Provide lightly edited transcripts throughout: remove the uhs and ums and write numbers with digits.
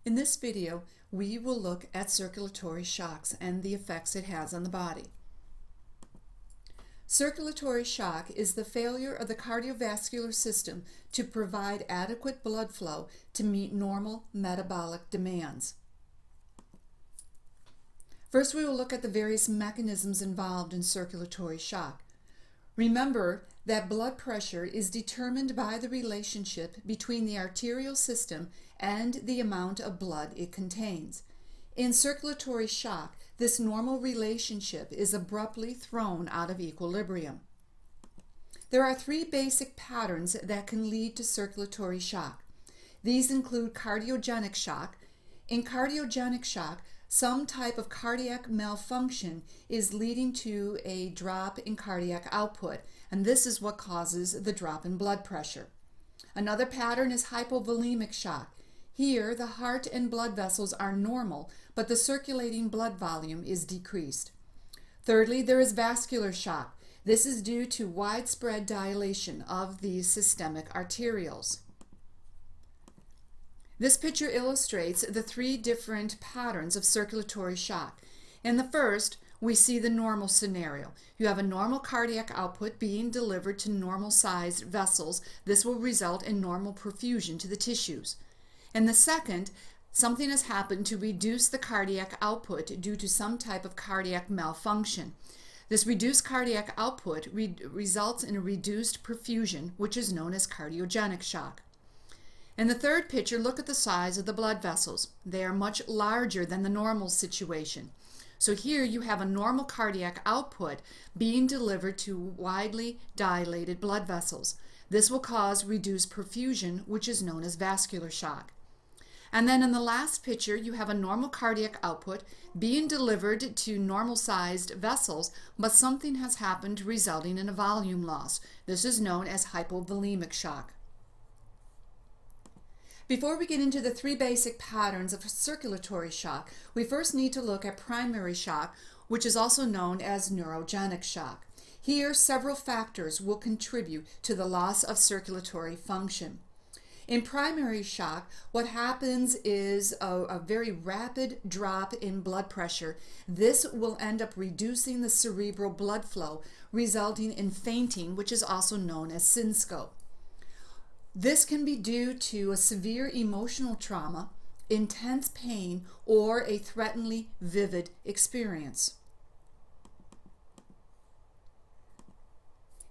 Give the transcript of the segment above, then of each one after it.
In this video, we will look at circulatory shocks and the effects it has on the body. Circulatory shock is the failure of the cardiovascular system to provide adequate blood flow to meet normal metabolic demands. First, we will look at the various mechanisms involved in circulatory shock. Remember that blood pressure is determined by the relationship between the arterial system and the amount of blood it contains. In circulatory shock, this normal relationship is abruptly thrown out of equilibrium. There are three basic patterns that can lead to circulatory shock. These include cardiogenic shock. In cardiogenic shock, some type of cardiac malfunction is leading to a drop in cardiac output, and this is what causes the drop in blood pressure. Another pattern is hypovolemic shock. Here, the heart and blood vessels are normal, but the circulating blood volume is decreased. Thirdly, there is vascular shock. This is due to widespread dilation of the systemic arterioles. This picture illustrates the three different patterns of circulatory shock. In the first, we see the normal scenario. You have a normal cardiac output being delivered to normal-sized vessels. This will result in normal perfusion to the tissues. In the second, something has happened to reduce the cardiac output due to some type of cardiac malfunction. This reduced cardiac output results in a reduced perfusion, which is known as cardiogenic shock. In the third picture, look at the size of the blood vessels. They are much larger than the normal situation. So here you have a normal cardiac output being delivered to widely dilated blood vessels. This will cause reduced perfusion, which is known as vascular shock. And then in the last picture, you have a normal cardiac output being delivered to normal-sized vessels, but something has happened resulting in a volume loss. This is known as hypovolemic shock. Before we get into the three basic patterns of circulatory shock, we first need to look at primary shock, which is also known as neurogenic shock. Here, several factors will contribute to the loss of circulatory function. In primary shock, what happens is a very rapid drop in blood pressure. This will end up reducing the cerebral blood flow, resulting in fainting, which is also known as syncope. This can be due to a severe emotional trauma, intense pain, or a threateningly vivid experience.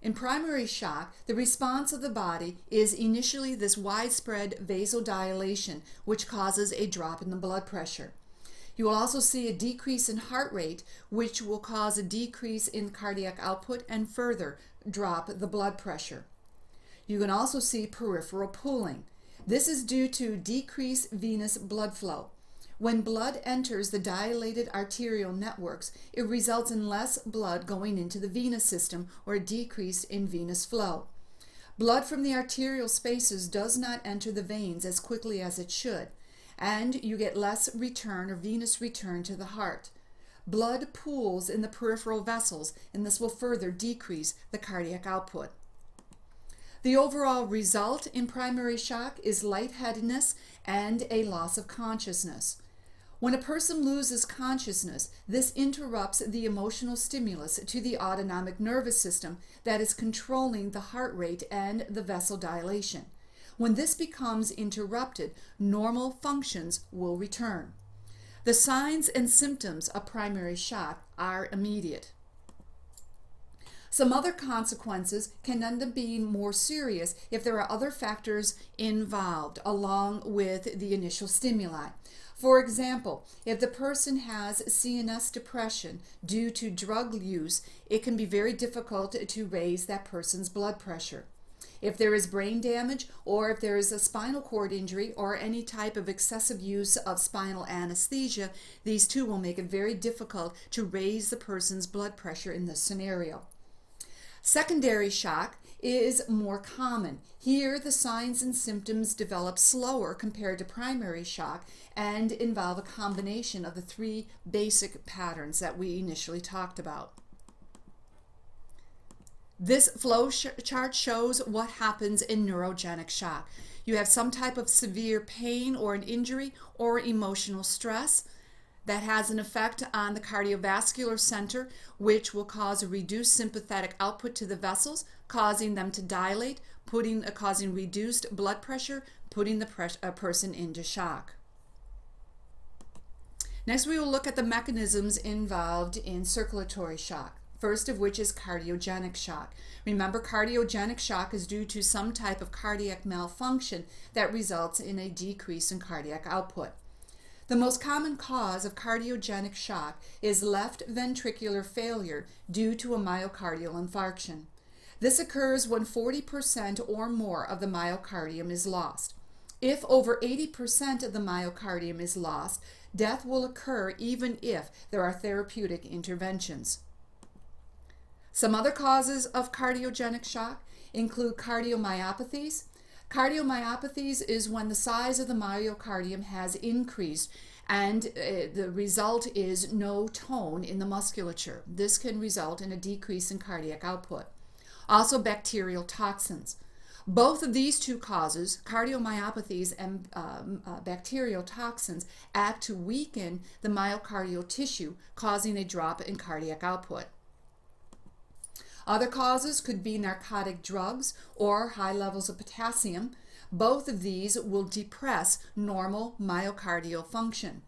In primary shock, the response of the body is initially this widespread vasodilation, which causes a drop in the blood pressure. You will also see a decrease in heart rate, which will cause a decrease in cardiac output and further drop the blood pressure. You can also see peripheral pooling. This is due to decreased venous blood flow. When blood enters the dilated arterial networks, it results in less blood going into the venous system or a decrease in venous flow. Blood from the arterial spaces does not enter the veins as quickly as it should, and you get less return or venous return to the heart. Blood pools in the peripheral vessels, and this will further decrease the cardiac output. The overall result in primary shock is lightheadedness and a loss of consciousness. When a person loses consciousness, this interrupts the emotional stimulus to the autonomic nervous system that is controlling the heart rate and the vessel dilation. When this becomes interrupted, normal functions will return. The signs and symptoms of primary shock are immediate. Some other consequences can end up being more serious if there are other factors involved along with the initial stimuli. For example, if the person has CNS depression due to drug use, it can be very difficult to raise that person's blood pressure. If there is brain damage, or if there is a spinal cord injury or any type of excessive use of spinal anesthesia, these two will make it very difficult to raise the person's blood pressure in this scenario. Secondary shock is more common. Here, the signs and symptoms develop slower compared to primary shock and involve a combination of the three basic patterns that we initially talked about. This flow chart shows what happens in neurogenic shock. You have some type of severe pain or an injury or emotional stress that has an effect on the cardiovascular center, which will cause a reduced sympathetic output to the vessels, causing them to dilate, causing reduced blood pressure, putting the person into shock. Next, we will look at the mechanisms involved in circulatory shock. First of which is cardiogenic shock. Remember, cardiogenic shock is due to some type of cardiac malfunction that results in a decrease in cardiac output. The most common cause of cardiogenic shock is left ventricular failure due to a myocardial infarction. This occurs when 40% or more of the myocardium is lost. If over 80% of the myocardium is lost, death will occur even if there are therapeutic interventions. Some other causes of cardiogenic shock include cardiomyopathies. Cardiomyopathies is when the size of the myocardium has increased and the result is no tone in the musculature. This can result in a decrease in cardiac output. Also, bacterial toxins. Both of these two causes, cardiomyopathies and bacterial toxins, act to weaken the myocardial tissue, causing a drop in cardiac output. Other causes could be narcotic drugs or high levels of potassium. Both of these will depress normal myocardial function.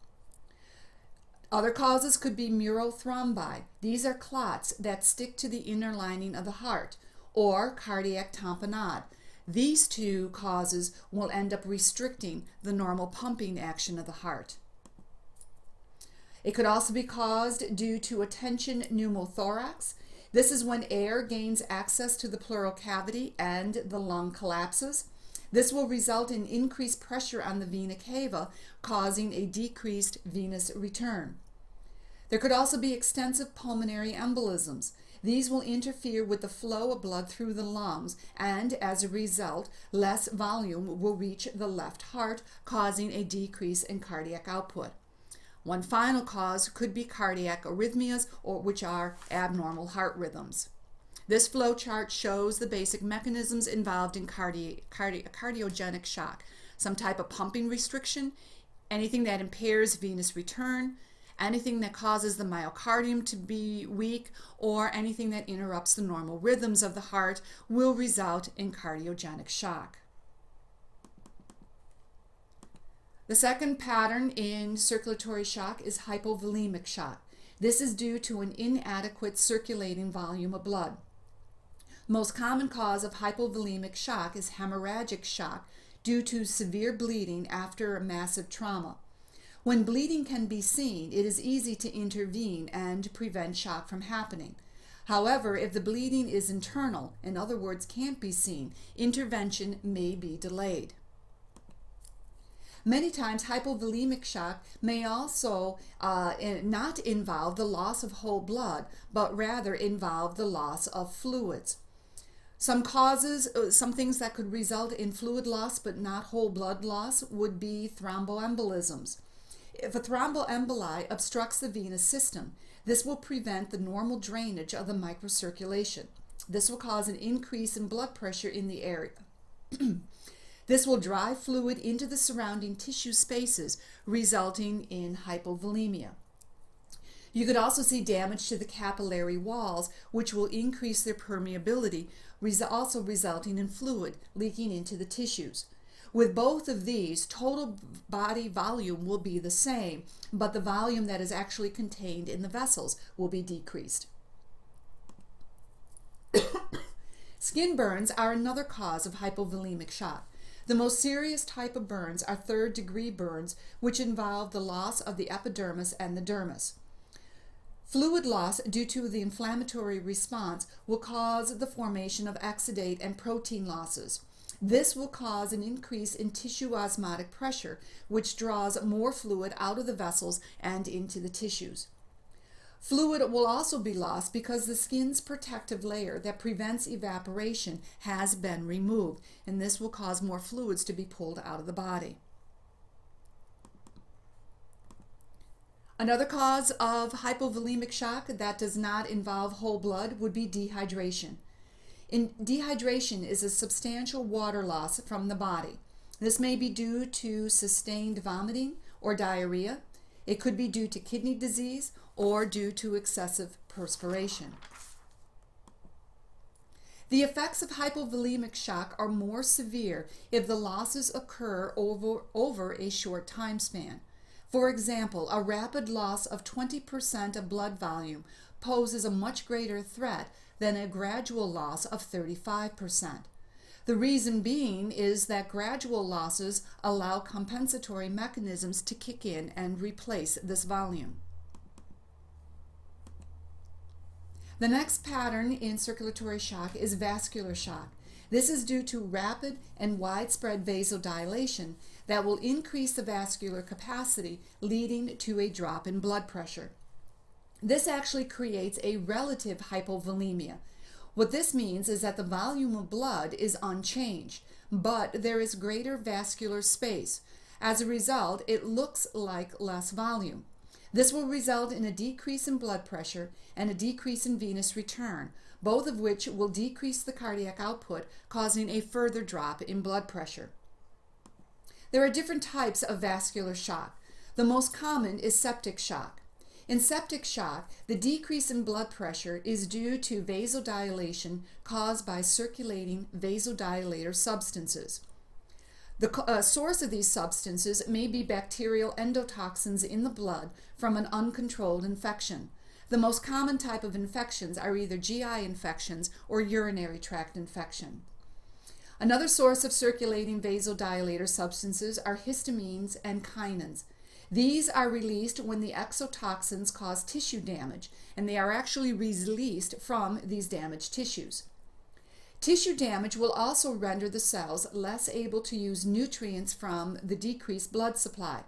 Other causes could be neurothrombi. These are clots that stick to the inner lining of the heart, or cardiac tamponade. These two causes will end up restricting the normal pumping action of the heart. It could also be caused due to a tension pneumothorax. This is when air gains access to the pleural cavity and the lung collapses. This will result in increased pressure on the vena cava, causing a decreased venous return. There could also be extensive pulmonary embolisms. These will interfere with the flow of blood through the lungs, and as a result, less volume will reach the left heart, causing a decrease in cardiac output. One final cause could be cardiac arrhythmias, which are abnormal heart rhythms. This flow chart shows the basic mechanisms involved in cardiogenic shock. Some type of pumping restriction, anything that impairs venous return, anything that causes the myocardium to be weak, or anything that interrupts the normal rhythms of the heart will result in cardiogenic shock. The second pattern in circulatory shock is hypovolemic shock. This is due to an inadequate circulating volume of blood. The most common cause of hypovolemic shock is hemorrhagic shock due to severe bleeding after a massive trauma. When bleeding can be seen, it is easy to intervene and prevent shock from happening. However, if the bleeding is internal, in other words, can't be seen, intervention may be delayed. Many times, hypovolemic shock may also not involve the loss of whole blood, but rather involve the loss of fluids. Some causes, some things that could result in fluid loss but not whole blood loss would be thromboembolisms. If a thromboemboli obstructs the venous system, this will prevent the normal drainage of the microcirculation. This will cause an increase in blood pressure in the area. This will drive fluid into the surrounding tissue spaces, resulting in hypovolemia. You could also see damage to the capillary walls, which will increase their permeability, also resulting in fluid leaking into the tissues. With both of these, total body volume will be the same, but the volume that is actually contained in the vessels will be decreased. Skin burns are another cause of hypovolemic shock. The most serious type of burns are third-degree burns, which involve the loss of the epidermis and the dermis. Fluid loss due to the inflammatory response will cause the formation of exudate and protein losses. This will cause an increase in tissue osmotic pressure, which draws more fluid out of the vessels and into the tissues. Fluid will also be lost because the skin's protective layer that prevents evaporation has been removed, and this will cause more fluids to be pulled out of the body. Another cause of hypovolemic shock that does not involve whole blood would be dehydration. Dehydration is a substantial water loss from the body. This may be due to sustained vomiting or diarrhea. It could be due to kidney disease or due to excessive perspiration. The effects of hypovolemic shock are more severe if the losses occur over a short time span. For example, a rapid loss of 20% of blood volume poses a much greater threat than a gradual loss of 35%. The reason being is that gradual losses allow compensatory mechanisms to kick in and replace this volume. The next pattern in circulatory shock is vascular shock. This is due to rapid and widespread vasodilation that will increase the vascular capacity, leading to a drop in blood pressure. This actually creates a relative hypovolemia. What this means is that the volume of blood is unchanged, but there is greater vascular space. As a result, it looks like less volume. This will result in a decrease in blood pressure and a decrease in venous return, both of which will decrease the cardiac output, causing a further drop in blood pressure. There are different types of vascular shock. The most common is septic shock. In septic shock, the decrease in blood pressure is due to vasodilation caused by circulating vasodilator substances. The source of these substances may be bacterial endotoxins in the blood from an uncontrolled infection. The most common type of infections are either GI infections or urinary tract infection. Another source of circulating vasodilator substances are histamines and kinins. These are released when the exotoxins cause tissue damage, and they are actually released from these damaged tissues. Tissue damage will also render the cells less able to use nutrients from the decreased blood supply.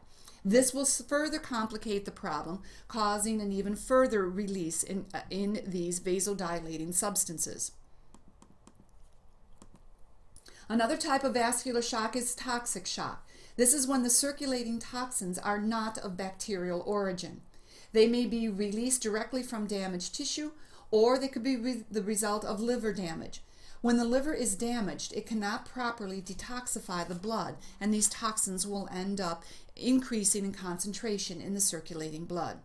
This will further complicate the problem, causing an even further release in these vasodilating substances. Another type of vascular shock is toxic shock. This is when the circulating toxins are not of bacterial origin. They may be released directly from damaged tissue, or they could be the result of liver damage. When the liver is damaged, it cannot properly detoxify the blood, and these toxins will end up increasing in concentration in the circulating blood.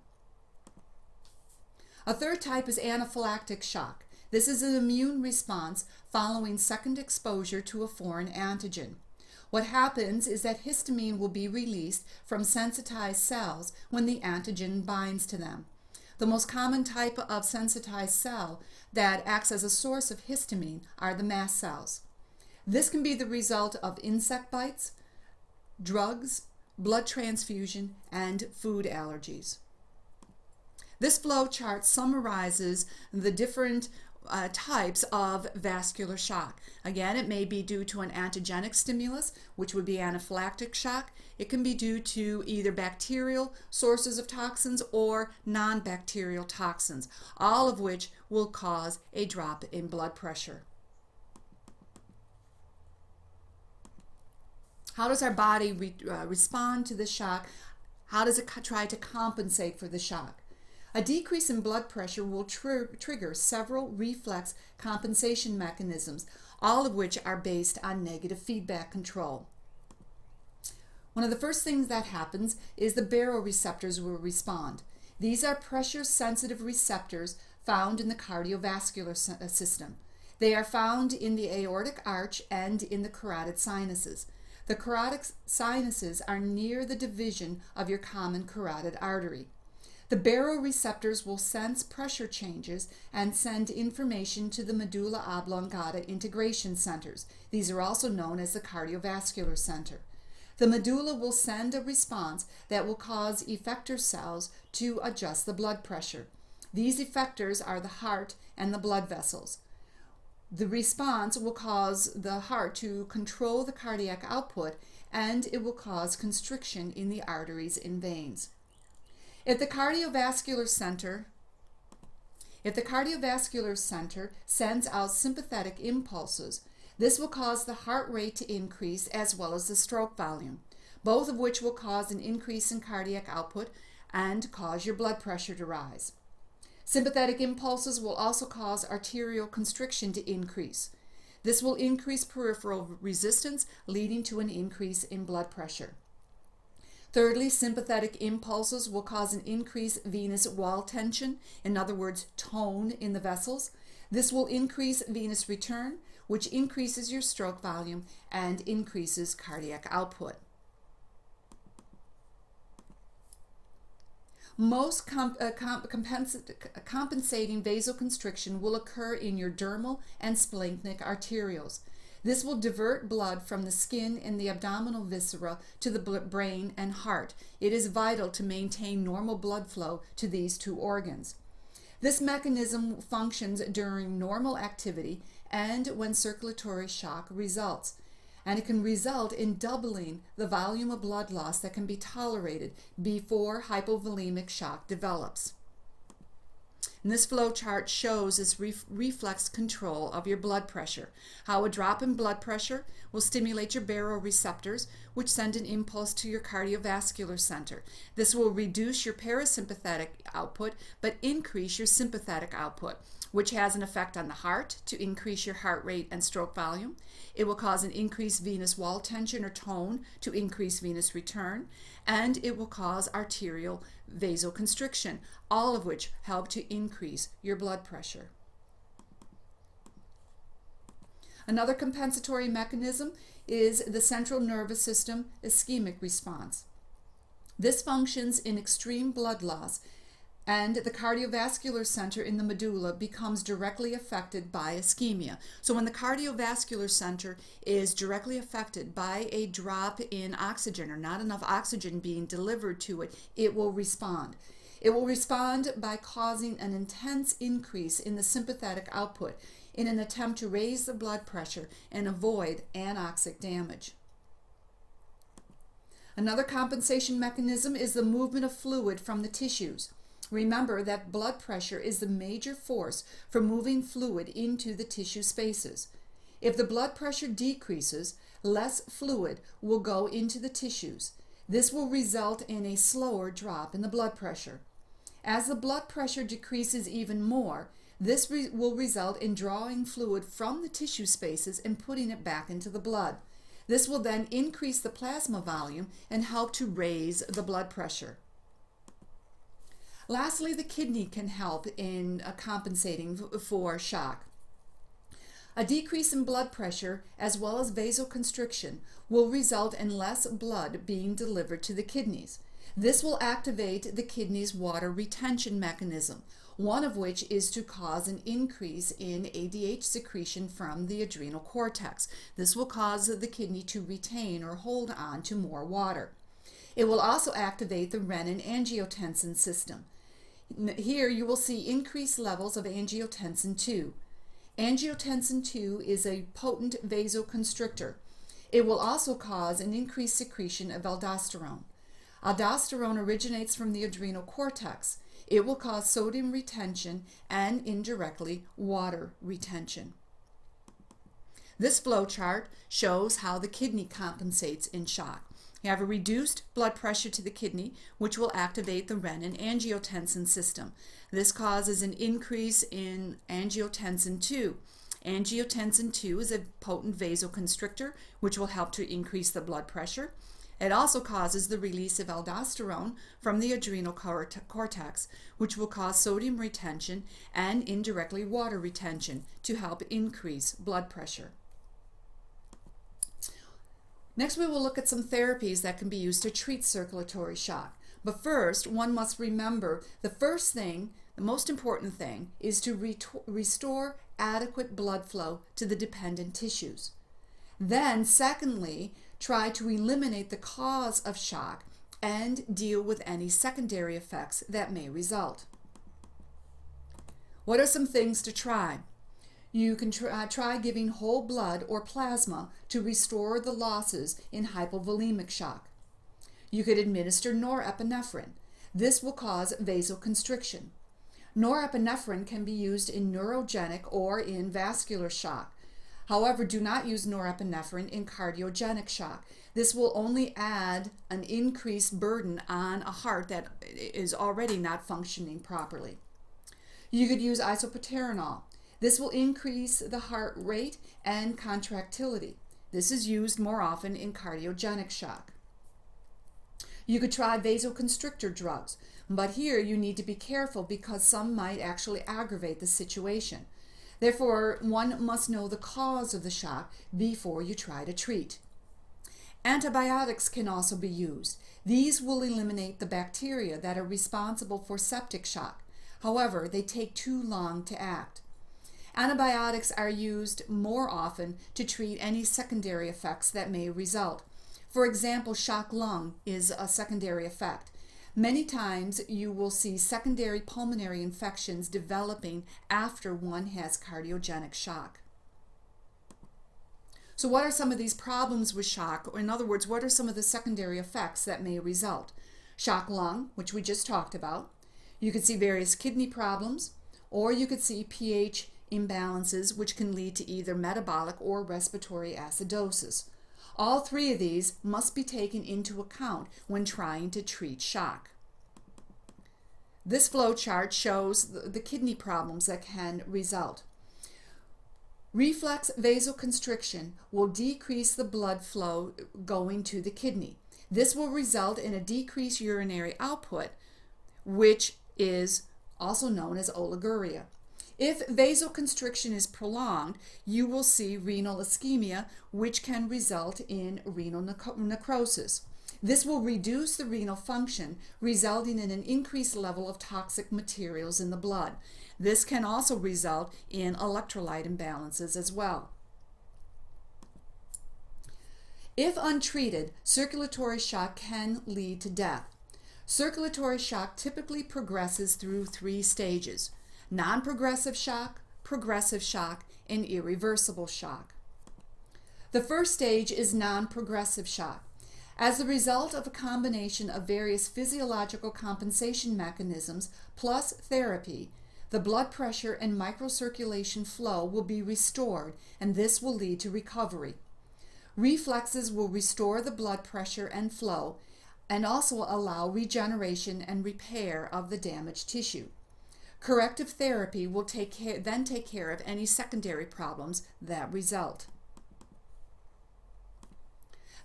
A third type is anaphylactic shock. This is an immune response following second exposure to a foreign antigen. What happens is that histamine will be released from sensitized cells when the antigen binds to them. The most common type of sensitized cell that acts as a source of histamine are the mast cells. This can be the result of insect bites, drugs, blood transfusion, and food allergies. This flow chart summarizes the different types of vascular shock. Again, it may be due to an antigenic stimulus, which would be anaphylactic shock. It can be due to either bacterial sources of toxins or non-bacterial toxins, all of which will cause a drop in blood pressure. How does our body respond to the shock? How does it try to compensate for the shock? A decrease in blood pressure will trigger several reflex compensation mechanisms, all of which are based on negative feedback control. One of the first things that happens is the baroreceptors will respond. These are pressure-sensitive receptors found in the cardiovascular system. They are found in the aortic arch and in the carotid sinuses. The carotid sinuses are near the division of your common carotid artery. The baroreceptors will sense pressure changes and send information to the medulla oblongata integration centers. These are also known as the cardiovascular center. The medulla will send a response that will cause effector cells to adjust the blood pressure. These effectors are the heart and the blood vessels. The response will cause the heart to control the cardiac output, and it will cause constriction in the arteries and veins. If the cardiovascular center sends out sympathetic impulses, this will cause the heart rate to increase as well as the stroke volume, both of which will cause an increase in cardiac output and cause your blood pressure to rise. Sympathetic impulses will also cause arterial constriction to increase. This will increase peripheral resistance, leading to an increase in blood pressure. Thirdly, sympathetic impulses will cause an increased venous wall tension, in other words, tone in the vessels. This will increase venous return, which increases your stroke volume and increases cardiac output. Most compensating vasoconstriction will occur in your dermal and splenic arterioles. This will divert blood from the skin and the abdominal viscera to the brain and heart. It is vital to maintain normal blood flow to these two organs. This mechanism functions during normal activity and when circulatory shock results, and it can result in doubling the volume of blood loss that can be tolerated before hypovolemic shock develops. And this flow chart shows this reflex control of your blood pressure, how a drop in blood pressure will stimulate your baroreceptors, which send an impulse to your cardiovascular center. This will reduce your parasympathetic output, but increase your sympathetic output, which has an effect on the heart to increase your heart rate and stroke volume. It will cause an increased venous wall tension or tone to increase venous return, and it will cause arterial vasoconstriction, all of which help to increase your blood pressure. Another compensatory mechanism is the central nervous system ischemic response. This functions in extreme blood loss, and the cardiovascular center in the medulla becomes directly affected by ischemia. So when the cardiovascular center is directly affected by a drop in oxygen or not enough oxygen being delivered to it, it will respond. It will respond by causing an intense increase in the sympathetic output in an attempt to raise the blood pressure and avoid anoxic damage. Another compensation mechanism is the movement of fluid from the tissues. Remember that blood pressure is the major force for moving fluid into the tissue spaces. If the blood pressure decreases, less fluid will go into the tissues. This will result in a slower drop in the blood pressure. As the blood pressure decreases even more, this will result in drawing fluid from the tissue spaces and putting it back into the blood. This will then increase the plasma volume and help to raise the blood pressure. Lastly, the kidney can help in compensating for shock. A decrease in blood pressure as well as vasoconstriction will result in less blood being delivered to the kidneys. This will activate the kidney's water retention mechanism, one of which is to cause an increase in ADH secretion from the adrenal cortex. This will cause the kidney to retain or hold on to more water. It will also activate the renin-angiotensin system. Here you will see increased levels of angiotensin II. Angiotensin II is a potent vasoconstrictor. It will also cause an increased secretion of aldosterone. Aldosterone originates from the adrenal cortex. It will cause sodium retention and indirectly water retention. This flow chart shows how the kidney compensates in shock. You have a reduced blood pressure to the kidney, which will activate the renin-angiotensin system. This causes an increase in angiotensin II. Angiotensin II is a potent vasoconstrictor, which will help to increase the blood pressure. It also causes the release of aldosterone from the adrenal cortex, which will cause sodium retention and indirectly water retention to help increase blood pressure. Next, we will look at some therapies that can be used to treat circulatory shock. But first, one must remember the first thing, the most important thing, is to restore adequate blood flow to the dependent tissues. Then, secondly, try to eliminate the cause of shock and deal with any secondary effects that may result. What are some things to try? You can try giving whole blood or plasma to restore the losses in hypovolemic shock. You could administer norepinephrine. This will cause vasoconstriction. Norepinephrine can be used in neurogenic or in vascular shock. However, do not use norepinephrine in cardiogenic shock. This will only add an increased burden on a heart that is already not functioning properly. You could use isopaterenol. This will increase the heart rate and contractility. This is used more often in cardiogenic shock. You could try vasoconstrictor drugs, but here you need to be careful because some might actually aggravate the situation. Therefore, one must know the cause of the shock before you try to treat. Antibiotics can also be used. These will eliminate the bacteria that are responsible for septic shock. However, they take too long to act. Antibiotics are used more often to treat any secondary effects that may result. For example, shock lung is a secondary effect. Many times you will see secondary pulmonary infections developing after one has cardiogenic shock. So what are some of these problems with shock? Or in other words, what are some of the secondary effects that may result? Shock lung, which we just talked about. You could see various kidney problems, or you could see pH imbalances, which can lead to either metabolic or respiratory acidosis. All three of these must be taken into account when trying to treat shock. This flow chart shows the kidney problems that can result. Reflex vasoconstriction will decrease the blood flow going to the kidney. This will result in a decreased urinary output, which is also known as oliguria. If vasoconstriction is prolonged, you will see renal ischemia, which can result in renal necrosis. This will reduce the renal function, resulting in an increased level of toxic materials in the blood. This can also result in electrolyte imbalances as well. If untreated, circulatory shock can lead to death. Circulatory shock typically progresses through 3 stages: non-progressive shock, progressive shock, and irreversible shock. The first stage is non-progressive shock. As a result of a combination of various physiological compensation mechanisms plus therapy, the blood pressure and microcirculation flow will be restored, and this will lead to recovery. Reflexes will restore the blood pressure and flow and also allow regeneration and repair of the damaged tissue. Corrective therapy will then take care of any secondary problems that result.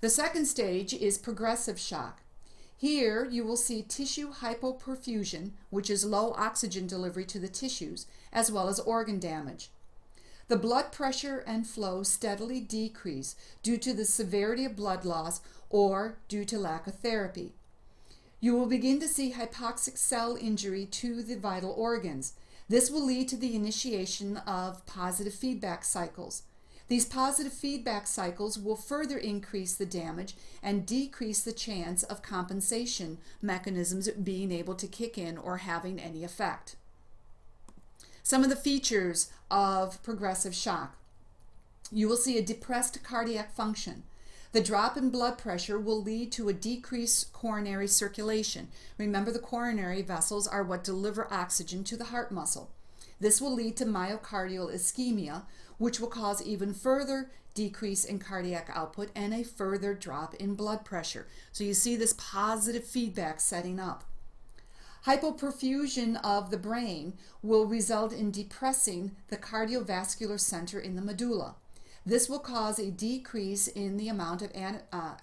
The second stage is progressive shock. Here you will see tissue hypoperfusion, which is low oxygen delivery to the tissues, as well as organ damage. The blood pressure and flow steadily decrease due to the severity of blood loss or due to lack of therapy. You will begin to see hypoxic cell injury to the vital organs. This will lead to the initiation of positive feedback cycles. These positive feedback cycles will further increase the damage and decrease the chance of compensation mechanisms being able to kick in or having any effect. Some of the features of progressive shock. You will see a depressed cardiac function. The drop in blood pressure will lead to a decreased coronary circulation. Remember, the coronary vessels are what deliver oxygen to the heart muscle. This will lead to myocardial ischemia, which will cause even further decrease in cardiac output and a further drop in blood pressure. So you see this positive feedback setting up. Hypoperfusion of the brain will result in depressing the cardiovascular center in the medulla. This will cause a decrease in the amount of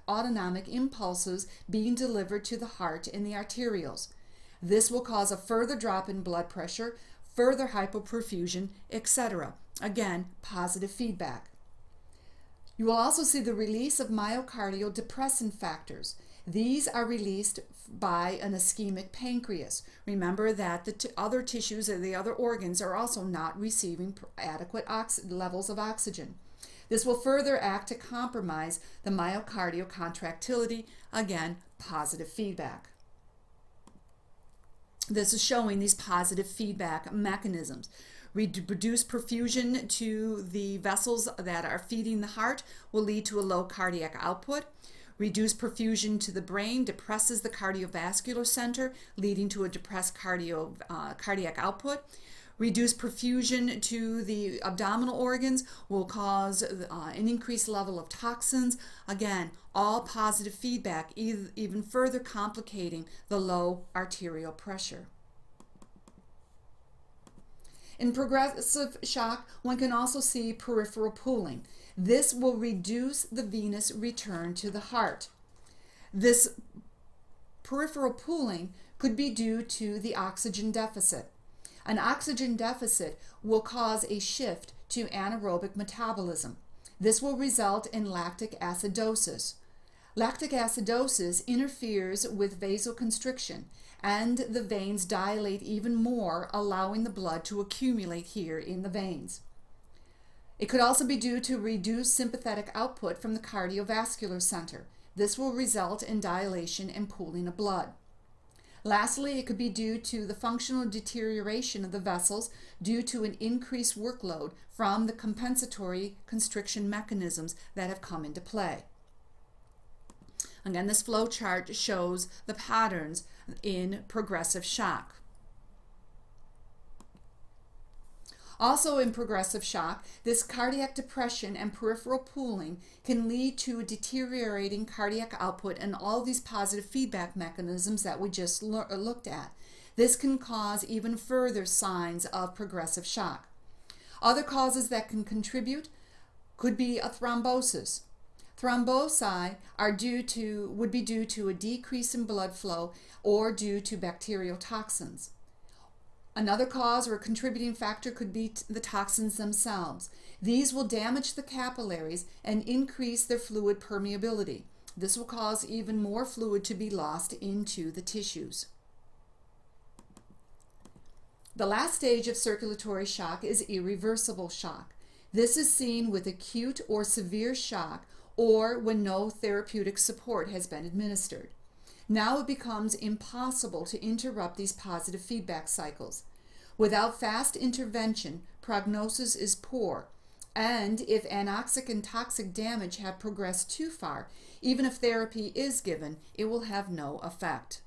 autonomic impulses being delivered to the heart in the arterioles. This will cause a further drop in blood pressure, further hypoperfusion, etc. Again, positive feedback. You will also see the release of myocardial depressant factors. These are released by an ischemic pancreas. Remember that the other tissues or the other organs are also not receiving adequate levels of oxygen. This will further act to compromise the myocardial contractility. Again, positive feedback. This is showing these positive feedback mechanisms. Reduced perfusion to the vessels that are feeding the heart will lead to a low cardiac output. Reduced perfusion to the brain depresses the cardiovascular center, leading to a depressed cardiac output. Reduced perfusion to the abdominal organs will cause an increased level of toxins. Again, all positive feedback, even further complicating the low arterial pressure. In progressive shock, one can also see peripheral pooling. This will reduce the venous return to the heart. This peripheral pooling could be due to the oxygen deficit. An oxygen deficit will cause a shift to anaerobic metabolism. This will result in lactic acidosis. Lactic acidosis interferes with vasoconstriction, and the veins dilate even more, allowing the blood to accumulate here in the veins. It could also be due to reduced sympathetic output from the cardiovascular center. This will result in dilation and pooling of blood. Lastly, it could be due to the functional deterioration of the vessels due to an increased workload from the compensatory constriction mechanisms that have come into play. Again, this flow chart shows the patterns in progressive shock. Also in progressive shock, this cardiac depression and peripheral pooling can lead to a deteriorating cardiac output and all these positive feedback mechanisms that we just looked at. This can cause even further signs of progressive shock. Other causes that can contribute could be a thrombosis. Thrombosi would be due to a decrease in blood flow or due to bacterial toxins. Another cause or contributing factor could be the toxins themselves. These will damage the capillaries and increase their fluid permeability. This will cause even more fluid to be lost into the tissues. The last stage of circulatory shock is irreversible shock. This is seen with acute or severe shock or when no therapeutic support has been administered. Now it becomes impossible to interrupt these positive feedback cycles. Without fast intervention, prognosis is poor, and if anoxic and toxic damage have progressed too far, even if therapy is given, it will have no effect.